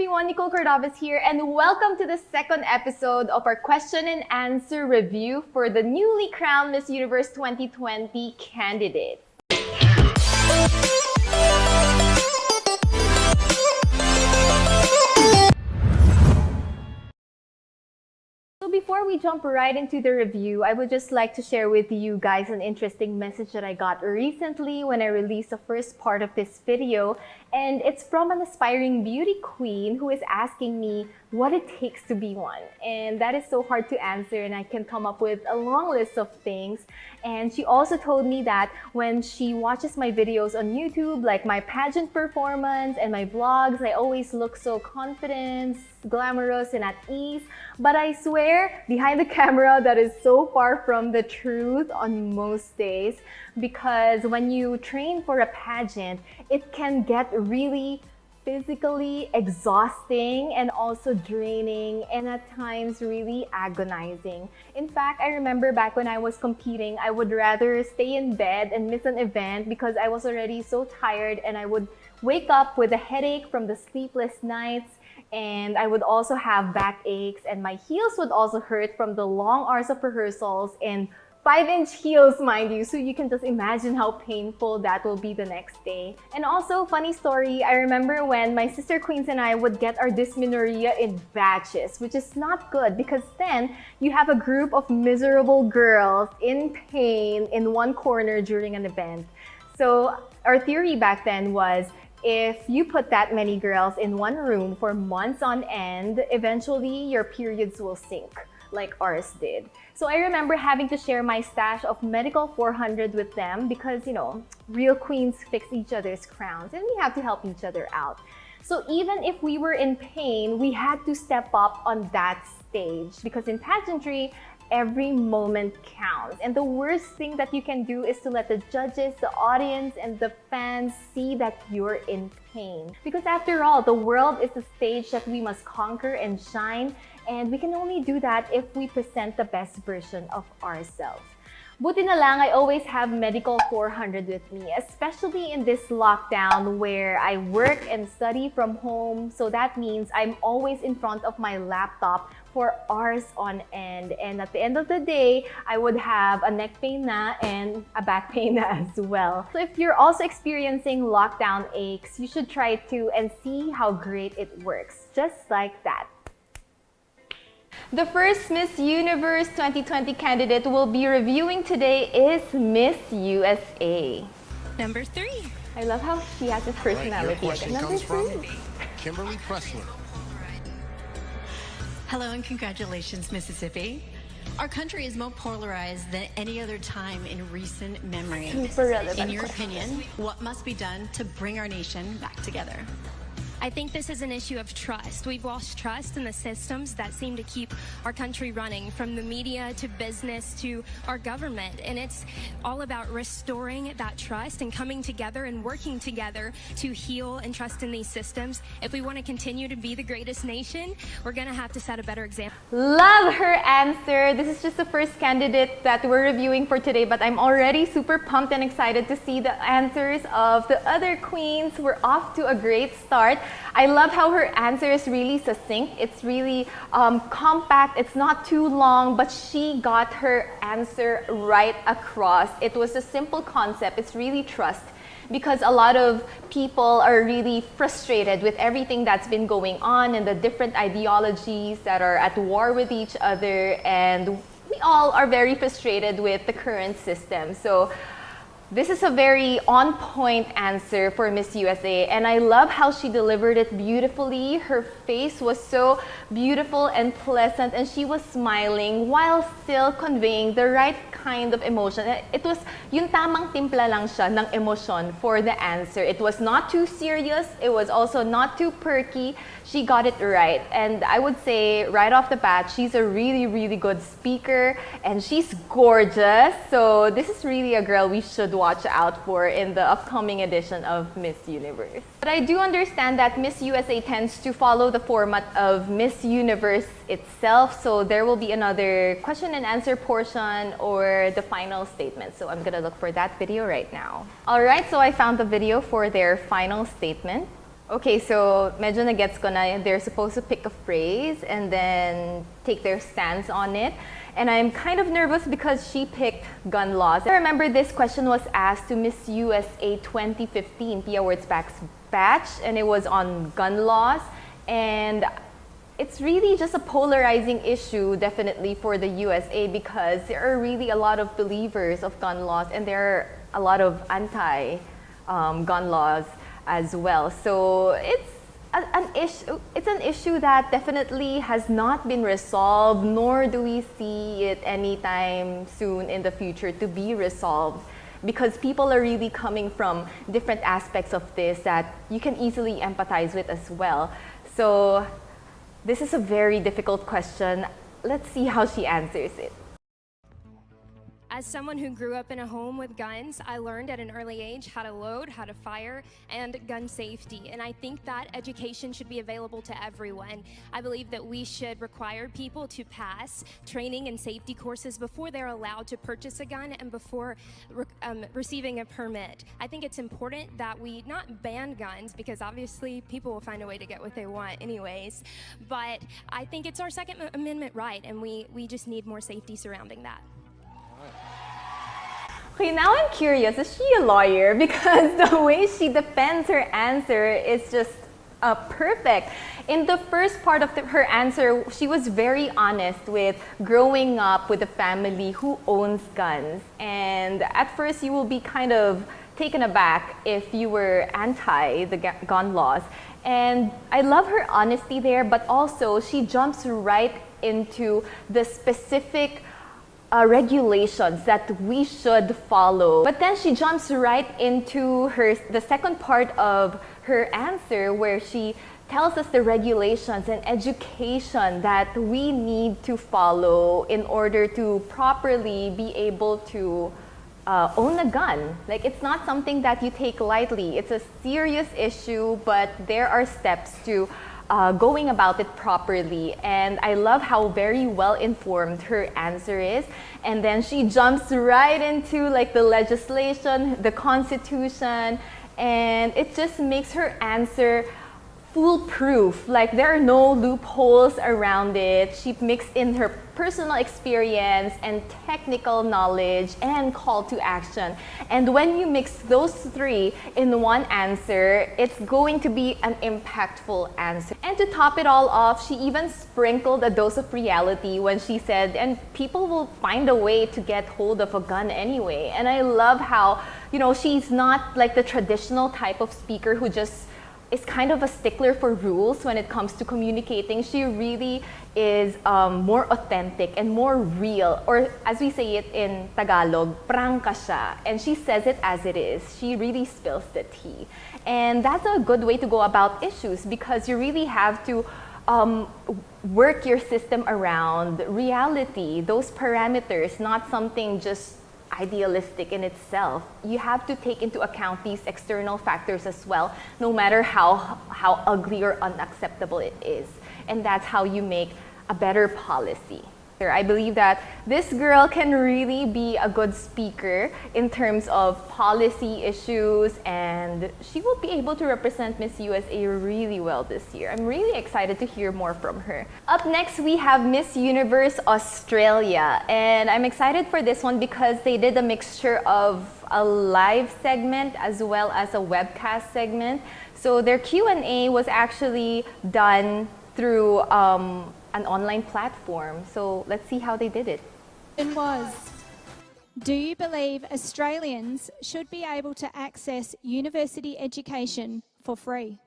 everyone, Nicole Cordoves here, and welcome to the second episode of our question and answer review for the newly crowned Miss Universe 2020 candidate. So before we jump right into the review, I would just like to share with you guys an interesting message that I got recently when I released the first part of this video. And it's from an aspiring beauty queen who is asking me what it takes to be one. And that is so hard to answer, and I can come up with a long list of things. And she also told me that when she watches my videos on YouTube, like my pageant performance and my vlogs, I always look so confident, glamorous, and at ease. But I swear, behind the camera, that is so far from the truth on most days. Because when you train for a pageant, it can get really physically exhausting and also draining, and at times really agonizing. In fact, I remember back when I was competing, I would rather stay in bed and miss an event because I was already so tired, and I would wake up with a headache from the sleepless nights, and I would also have backaches, and my heels would also hurt from the long hours of rehearsals, and 5-inch heels, mind you, so you can just imagine how painful that will be the next day. And also, funny story, I remember when my sister queens and I would get our dysmenorrhea in batches, which is not good because then you have a group of miserable girls in pain in one corner during an event. So our theory back then was, if you put that many girls in one room for months on end, eventually your periods will sink, like ours did. So I remember having to share my stash of Medical 400 with them because, you know, real queens fix each other's crowns and we have to help each other out. So even if we were in pain, we had to step up on that stage because in pageantry, every moment counts. And the worst thing that you can do is to let the judges, the audience, and the fans see that you're in pain. Because after all, the world is a stage that we must conquer and shine, and we can only do that if we present the best version of ourselves. Buti na lang, I always have Medical 400 with me, especially in this lockdown where I work and study from home. So that means I'm always in front of my laptop for hours on end. And at the end of the day, I would have a neck pain na and a back pain na as well. So if you're also experiencing lockdown aches, you should try to and see how great it works. Just like that. The first Miss Universe 2020 candidate we'll be reviewing today is Miss USA. Number 3. I love how she has this personality. Your question Number comes from 3. Kimberly Pressler. Hello and congratulations, Mississippi. Our country is more polarized than any other time in recent memory. Super relevant. In your opinion, what must be done to bring our nation back together? I think this is an issue of trust. We've lost trust in the systems that seem to keep our country running, from the media to business to our government. And it's all about restoring that trust and coming together and working together to heal and trust in these systems. If we want to continue to be the greatest nation, we're going to have to set a better example. Love her answer. This is just the first candidate that we're reviewing for today, but I'm already super pumped and excited to see the answers of the other queens. We're off to a great start. I love how her answer is really succinct. It's really compact. It's not too long, but she got her answer right across. It was a simple concept. It's really trust. Because a lot of people are really frustrated with everything that's been going on and the different ideologies that are at war with each other. And we all are very frustrated with the current system. So this is a very on-point answer for Miss USA, and I love how she delivered it beautifully. Her face was so beautiful and pleasant, and she was smiling while still conveying the right kind of emotion. It was yung tamang timpla lang siya ng emotion for the answer. It was not too serious. It was also not too perky. She got it right, and I would say right off the bat, she's a really, really good speaker, and she's gorgeous. So this is really a girl we should watch out for in the upcoming edition of Miss Universe. But I do understand that Miss USA tends to follow the format of Miss Universe itself, so there will be another question and answer portion or the final statement. So I'm gonna look for that video right now. Alright, so I found the video for their final statement. Okay, so medyo nagets ko na they're supposed to pick a phrase and then take their stance on it. And I'm kind of nervous because she picked gun laws. I remember this question was asked to Miss USA 2015, Pia Wurtzbach's batch, and it was on gun laws. And it's really just a polarizing issue, definitely, for the USA, because there are really a lot of believers of gun laws and there are a lot of anti-gun laws as well. So it's an issue that definitely has not been resolved, nor do we see it anytime soon in the future to be resolved, because people are really coming from different aspects of this that you can easily empathize with as well. So this is a very difficult question. Let's see how she answers it. As someone who grew up in a home with guns, I learned at an early age how to load, how to fire, and gun safety. And I think that education should be available to everyone. I believe that we should require people to pass training and safety courses before they're allowed to purchase a gun and before receiving a permit. I think it's important that we not ban guns, because obviously people will find a way to get what they want anyways. But I think it's our Second Amendment right, and we just need more safety surrounding that. Okay, now I'm curious, is she a lawyer? Because the way she defends her answer is just perfect. In the first part of her answer, she was very honest with growing up with a family who owns guns. And at first, you will be kind of taken aback if you were anti the gun laws. And I love her honesty there, but also she jumps right into the specific regulations that we should follow. But then she jumps right into the second part of her answer, where she tells us the regulations and education that we need to follow in order to properly be able to own a gun. Like, it's not something that you take lightly. It's a serious issue, but there are steps to going about it properly. And I love how very well informed her answer is. And then she jumps right into like the legislation, the Constitution, and it just makes her answer foolproof. Like, there are no loopholes around it. She mixed in her personal experience and technical knowledge and call to action. And when you mix those three in one answer, it's going to be an impactful answer. And to top it all off, she even sprinkled a dose of reality when she said, and people will find a way to get hold of a gun anyway. And I love how, you know, she's not like the traditional type of speaker who just is kind of a stickler for rules when it comes to communicating. She really is more authentic and more real, or as we say it in Tagalog, prangka siya. And she says it as it is. She really spills the tea. And that's a good way to go about issues, because you really have to work your system around reality, those parameters, not something just idealistic in itself. You have to take into account these external factors as well, no matter how ugly or unacceptable it is. And that's how you make a better policy. I believe that this girl can really be a good speaker in terms of policy issues, and she will be able to represent Miss USA really well this year. I'm really excited to hear more from her. Up next, we have Miss Universe Australia, and I'm excited for this one because they did a mixture of a live segment as well as a webcast segment. So their Q&A was actually done through an online platform. So let's see how they did it. It was, do you believe Australians should be able to access university education for free?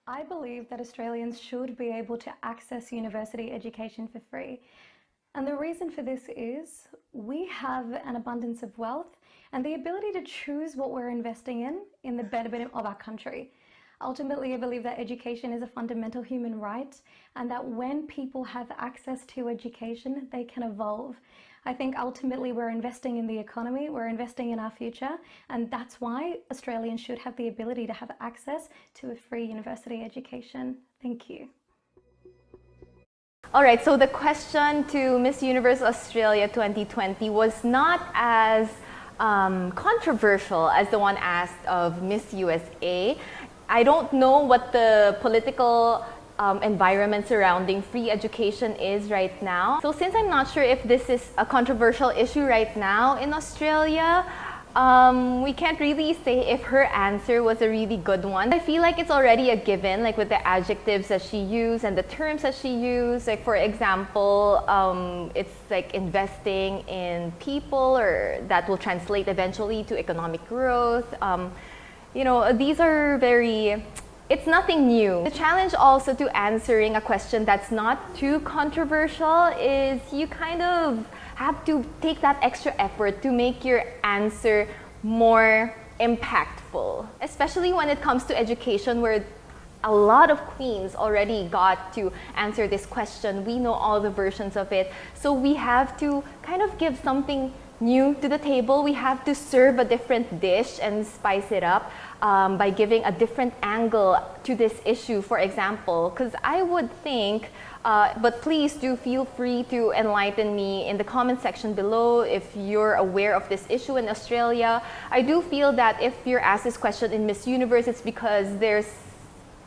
I believe that Australians should be able to access university education for free. And the reason for this is we have an abundance of wealth and the ability to choose what we're investing in the betterment of our country. Ultimately, I believe that education is a fundamental human right, and that when people have access to education, they can evolve. I think ultimately we're investing in the economy, we're investing in our future, and that's why Australians should have the ability to have access to a free university education. Thank you. All right, so the question to Miss Universe Australia 2020 was not as controversial as the one asked of Miss USA. I don't know what the political environment surrounding free education is right now. So since I'm not sure if this is a controversial issue right now in Australia, we can't really say if her answer was a really good one. I feel like it's already a given, like with the adjectives that she used and the terms that she used. Like for example, it's like investing in people, or that will translate eventually to economic growth. You know, these are very, it's nothing new. The challenge also to answering a question that's not too controversial is you kind of have to take that extra effort to make your answer more impactful, especially when it comes to education, where a lot of queens already got to answer this question. We know all the versions of it, so we have to kind of give something new to the table. We have to serve a different dish and spice it up by giving a different angle to this issue, for example. Because I would think, but please do feel free to enlighten me in the comment section below if you're aware of this issue in Australia. I do feel that if you're asked this question in Miss Universe, it's because there's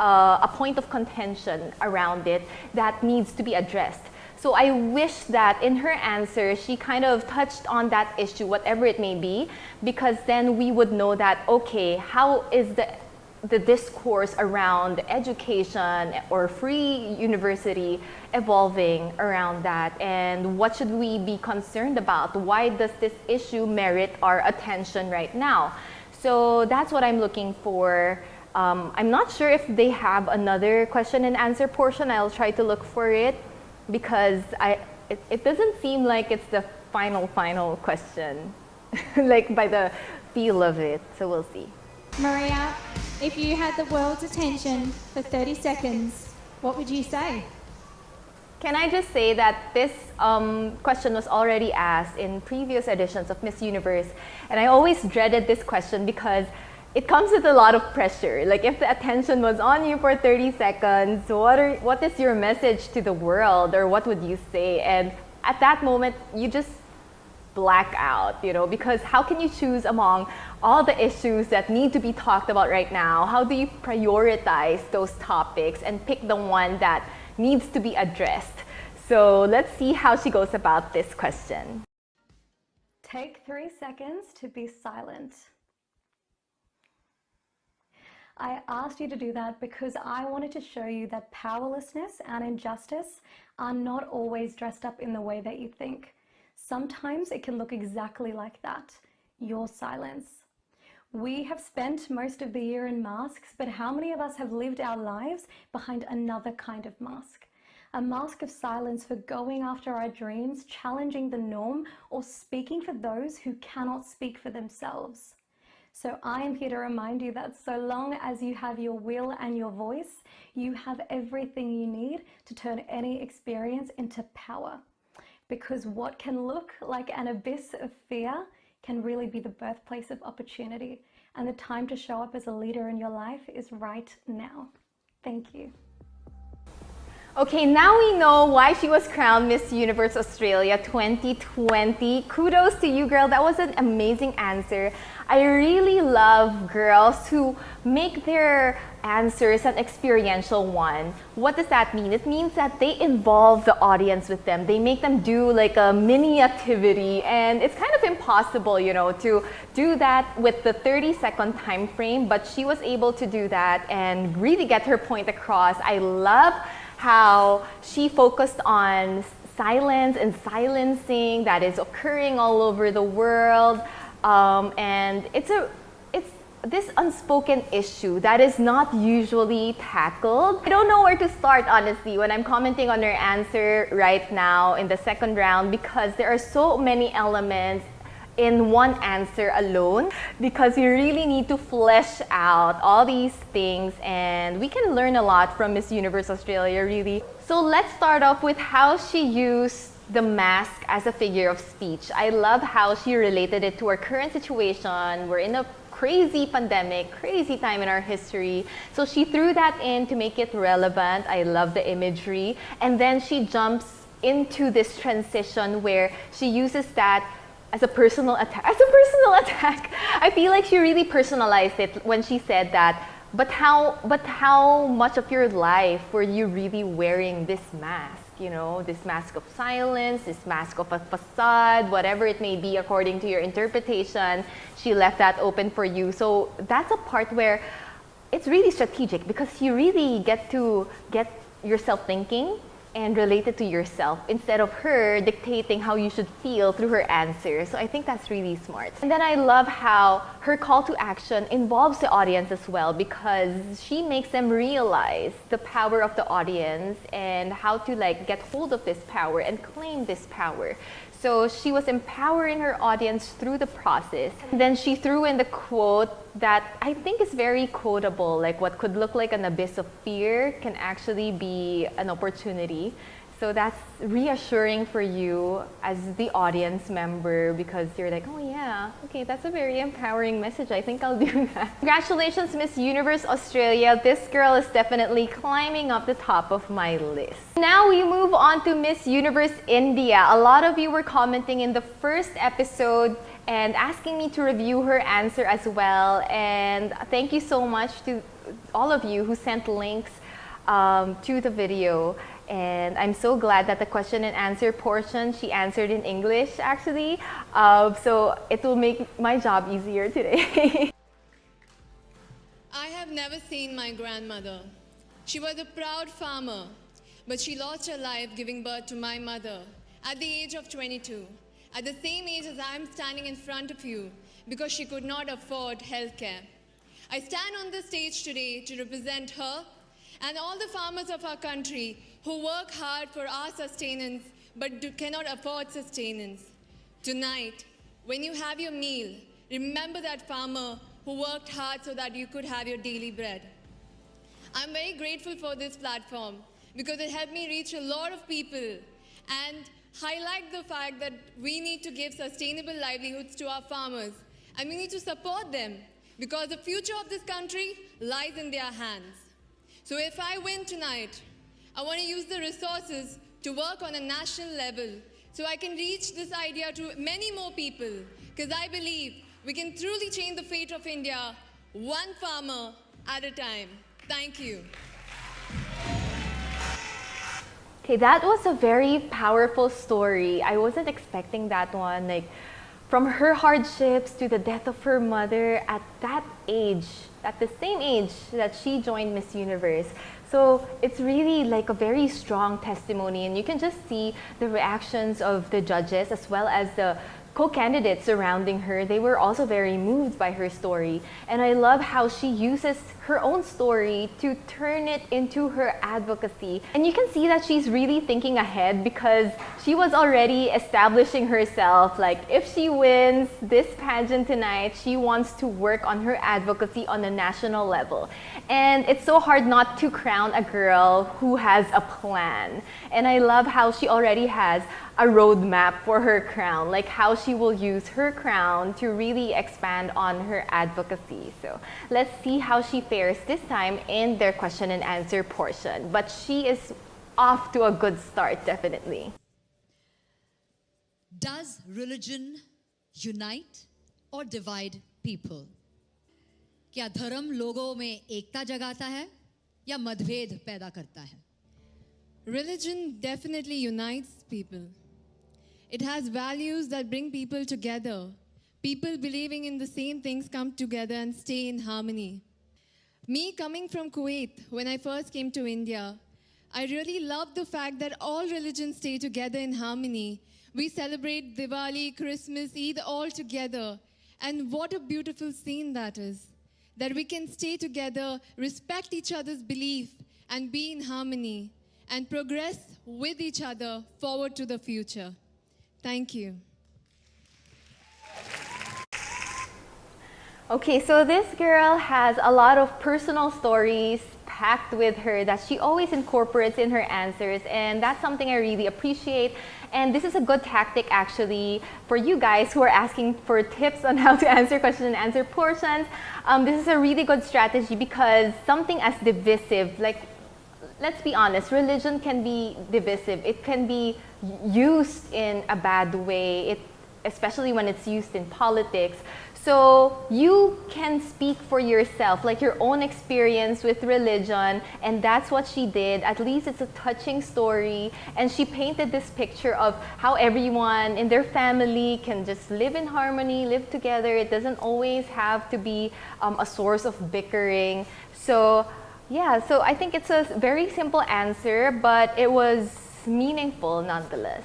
a point of contention around it that needs to be addressed. So I wish that in her answer, she kind of touched on that issue, whatever it may be, because then we would know that, okay, how is the discourse around education or free university evolving around that, and what should we be concerned about? Why does this issue merit our attention right now? So that's what I'm looking for. I'm not sure if they have another question and answer portion. I'll try to look for it, because it doesn't seem like it's the final question, like by the feel of it. So we'll see. Maria, if you had the world's attention for 30 seconds, what would you say? Can I just say that this question was already asked in previous editions of Miss Universe, and I always dreaded this question because it comes with a lot of pressure. Like if the attention was on you for 30 seconds, what is your message to the world, or what would you say? And at that moment, you just black out, you know, because how can you choose among all the issues that need to be talked about right now? How do you prioritize those topics and pick the one that needs to be addressed? So let's see how she goes about this question. Take 3 seconds to be silent. I asked you to do that because I wanted to show you that powerlessness and injustice are not always dressed up in the way that you think. Sometimes it can look exactly like that, your silence. We have spent most of the year in masks, but how many of us have lived our lives behind another kind of mask? A mask of silence for going after our dreams, challenging the norm, or speaking for those who cannot speak for themselves. So I am here to remind you that so long as you have your will and your voice, you have everything you need to turn any experience into power. Because what can look like an abyss of fear can really be the birthplace of opportunity. And the time to show up as a leader in your life is right now. Thank you. Okay, now we know why she was crowned Miss Universe Australia 2020. Kudos to you, girl. That was an amazing answer. I really love girls who make their answers an experiential one. What does that mean? It means that they involve the audience with them. They make them do like a mini activity, and it's kind of impossible, you know, to do that with the 30-second time frame, but she was able to do that and really get her point across. I love how she focused on silence and silencing that is occurring all over the world, and it's this unspoken issue that is not usually tackled. I don't know where to start, honestly, when I'm commenting on her answer right now in the second round, because there are so many elements in one answer alone, because you really need to flesh out all these things, and we can learn a lot from Miss Universe Australia, really. So let's start off with how she used the mask as a figure of speech. I love how she related it to our current situation. We're in a crazy pandemic, crazy time in our history. So she threw that in to make it relevant. I love the imagery. And then she jumps into this transition where she uses that as a personal attack. I feel like she really personalized it when she said that But how much of your life were you really wearing this mask? You know, this mask of silence, this mask of a facade, whatever it may be according to your interpretation. She left that open for you. So that's a part where it's really strategic because you really get to get yourself thinking and relate it to yourself instead of her dictating how you should feel through her answers. So I think that's really smart. And then I love how her call to action involves the audience as well because she makes them realize the power of the audience and how to like get hold of this power and claim this power. So she was empowering her audience through the process. And then she threw in the quote that I think is very quotable, like what could look like an abyss of fear can actually be an opportunity. So that's reassuring for you as the audience member because you're like, oh yeah, okay, that's a very empowering message. I think I'll do that. Congratulations, Miss Universe Australia. This girl is definitely climbing up the top of my list. Now we move on to Miss Universe India. A lot of you were commenting in the first episode and asking me to review her answer as well. And thank you so much to all of you who sent links to the video. And I'm so glad that the question and answer portion she answered in English actually. So it will make my job easier today. I have never seen my grandmother. She was a proud farmer, but she lost her life giving birth to my mother at the age of 22, at the same age as I am standing in front of you because she could not afford healthcare. I stand on the stage today to represent her and all the farmers of our country who work hard for our sustenance but cannot afford sustenance. Tonight, when you have your meal, remember that farmer who worked hard so that you could have your daily bread. I'm very grateful for this platform because it helped me reach a lot of people and highlight the fact that we need to give sustainable livelihoods to our farmers and we need to support them because the future of this country lies in their hands. So if I win tonight, I want to use the resources to work on a national level so I can reach this idea to many more people because I believe we can truly change the fate of India one farmer at a time. Thank you. Okay, that was a very powerful story. I wasn't expecting that one. Like, from her hardships to the death of her mother at that age, at the same age that she joined Miss Universe. So it's really like a very strong testimony, and you can just see the reactions of the judges as well as the co-candidates surrounding her. They were also very moved by her story, and I love how she uses her own story to turn it into her advocacy. And you can see that she's really thinking ahead because she was already establishing herself, like if she wins this pageant tonight, she wants to work on her advocacy on a national level. And it's so hard not to crown a girl who has a plan. And I love how she already has a roadmap for her crown, like how she will use her crown to really expand on her advocacy. So let's see how she fares this time in their question and answer portion. But she is off to a good start, definitely. Does religion unite or divide people? क्या धर्म लोगों में एकता जगाता है या मतभेद पैदा करता है? Religion definitely unites people. It has values that bring people together. People believing in the same things come together and stay in harmony. Me coming from Kuwait, when I first came to India, I really loved the fact that all religions stay together in harmony. We celebrate Diwali, Christmas, Eid all together. And what a beautiful scene that is. That we can stay together, respect each other's belief, and be in harmony, and progress with each other forward to the future. Thank you. Okay, so this girl has a lot of personal stories packed with her that she always incorporates in her answers, and that's something I really appreciate. And this is a good tactic actually for you guys who are asking for tips on how to answer question and answer portions. This is a really good strategy because something as divisive, like, let's be honest, religion can be divisive. It can be used in a bad way, especially when it's used in politics. So you can speak for yourself, like your own experience with religion, and that's what she did. At least it's a touching story, and she painted this picture of how everyone in their family can just live in harmony, live together. It doesn't always have to be a source of bickering. So yeah, so I think it's a very simple answer, but it was meaningful nonetheless.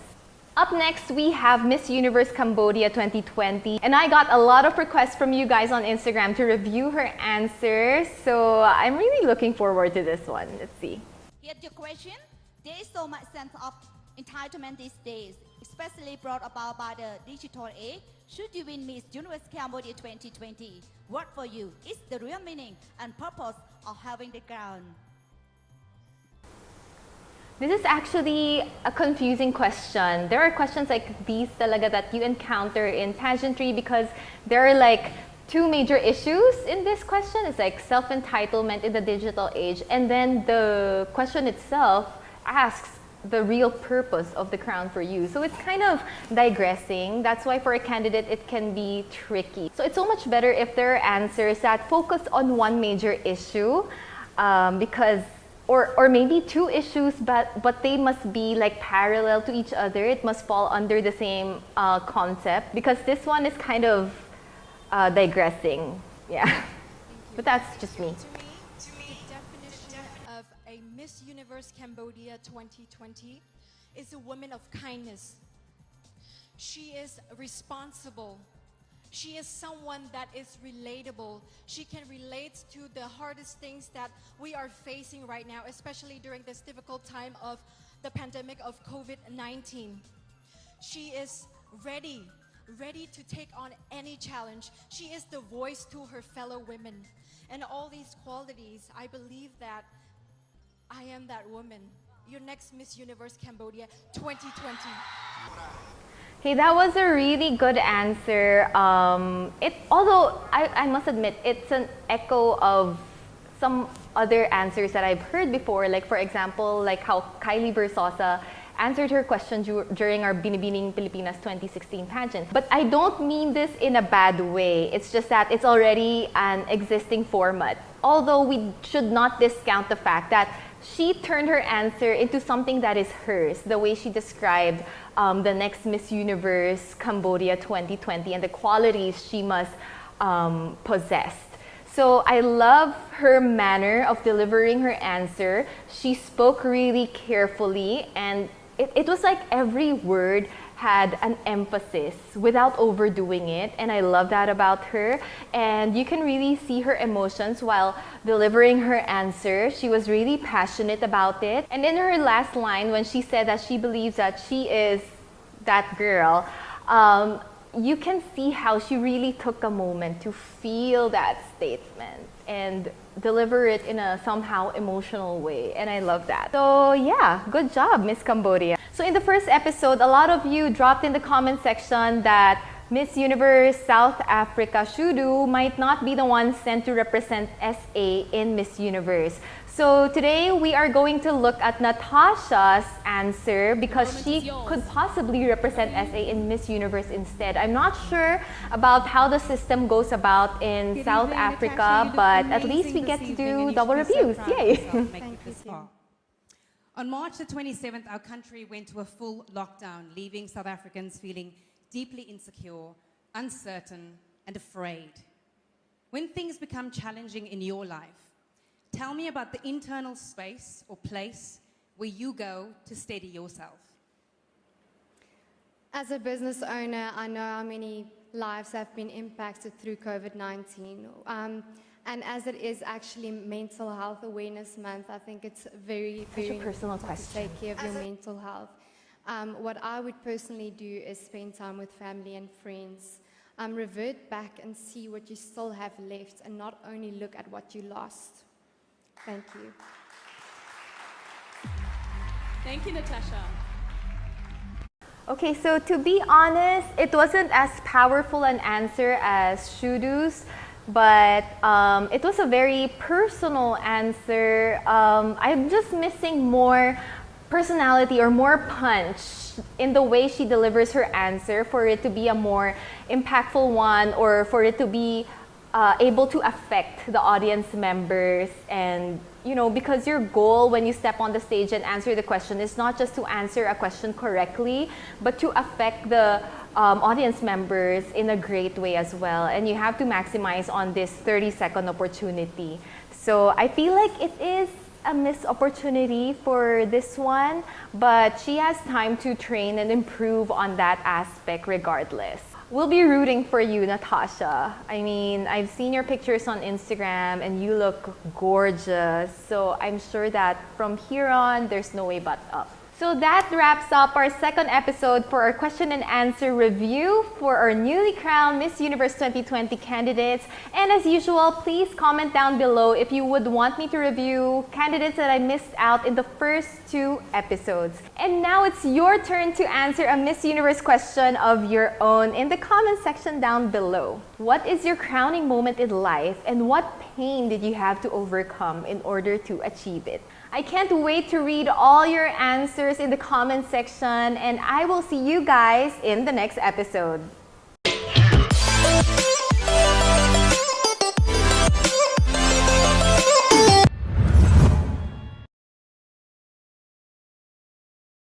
Up next, we have Miss Universe Cambodia 2020. And I got a lot of requests from you guys on Instagram to review her answers. So I'm really looking forward to this one. Let's see. Here's your question. There is so much sense of entitlement these days, especially brought about by the digital age. Should you win Miss Universe Cambodia 2020, what for you is the real meaning and purpose of having the crown? This is actually a confusing question. There are questions like these talaga that you encounter in pageantry because there are like two major issues in this question. It's like self-entitlement in the digital age, and then the question itself asks the real purpose of the crown for you. So it's kind of digressing. That's why for a candidate it can be tricky. So it's so much better if there are answers that focus on one major issue because or maybe two issues, but they must be like parallel to each other. It must fall under the same concept because this one is kind of digressing. Yeah, but that's just me. To me, the definition of a Miss Universe Cambodia 2020 is a woman of kindness. She is responsible. She is someone that is relatable. She can relate to the hardest things that we are facing right now, especially during this difficult time of the pandemic of COVID-19. She is ready to take on any challenge. She is the voice to her fellow women. And all these qualities, I believe that I am that woman. Your next Miss Universe Cambodia 2020. Hey, that was a really good answer. Although I must admit, it's an echo of some other answers that I've heard before. Like for example, like how Kylie Versosa answered her question during our Binibining Pilipinas 2016 pageant. But I don't mean this in a bad way. It's just that it's already an existing format. Although we should not discount the fact that she turned her answer into something that is hers, the way she described the next Miss Universe Cambodia 2020 and the qualities she must possess. So I love her manner of delivering her answer. She spoke really carefully, and it was like every word had an emphasis without overdoing it, and I love that about her. And you can really see her emotions while delivering her answer. She was really passionate about it. And in her last line, when she said that she believes that she is that girl, you can see how she really took a moment to feel that statement and deliver it in a somehow emotional way, and I love that. So yeah, good job, Miss Cambodia. So in the first episode, a lot of you dropped in the comment section that Miss Universe South Africa Shudu might not be the one sent to represent SA in Miss Universe. So today we are going to look at Natasha's answer because she could possibly represent SA in Miss Universe instead. I'm not sure about how the system goes about in South Africa, but at least we get to do double reviews. Yay! Thank you. On March the 27th, our country went to a full lockdown, leaving South Africans feeling deeply insecure, uncertain, and afraid. When things become challenging in your life, tell me about the internal space or place where you go to steady yourself. As a business owner, I know how many lives have been impacted through COVID-19. And as it is actually Mental Health Awareness Month, I think it's very, very personal important to take care of your mental health. What I would personally do is spend time with family and friends. Revert back and see what you still have left and not only look at what you lost. Thank you. Thank you, Natasha. Okay, so to be honest, it wasn't as powerful an answer as Shudu's, but it was a very personal answer. I'm just missing more personality or more punch in the way she delivers her answer for it to be a more impactful one, or for it to be able to affect the audience members. And because your goal when you step on the stage and answer the question is not just to answer a question correctly, but to affect the audience members in a great way as well. And you have to maximize on this 30-second opportunity. So I feel like it is a missed opportunity for this one, but she has time to train and improve on that aspect regardless. We'll be rooting for you, Natasha. I mean, I've seen your pictures on Instagram and you look gorgeous. So I'm sure that from here on, there's no way but up. So that wraps up our second episode for our question and answer review for our newly crowned Miss Universe 2020 candidates. And as usual, please comment down below if you would want me to review candidates that I missed out in the first 2 episodes. And now it's your turn to answer a Miss Universe question of your own in the comment section down below. What is your crowning moment in life, and what pain did you have to overcome in order to achieve it? I can't wait to read all your answers in the comment section, and I will see you guys in the next episode.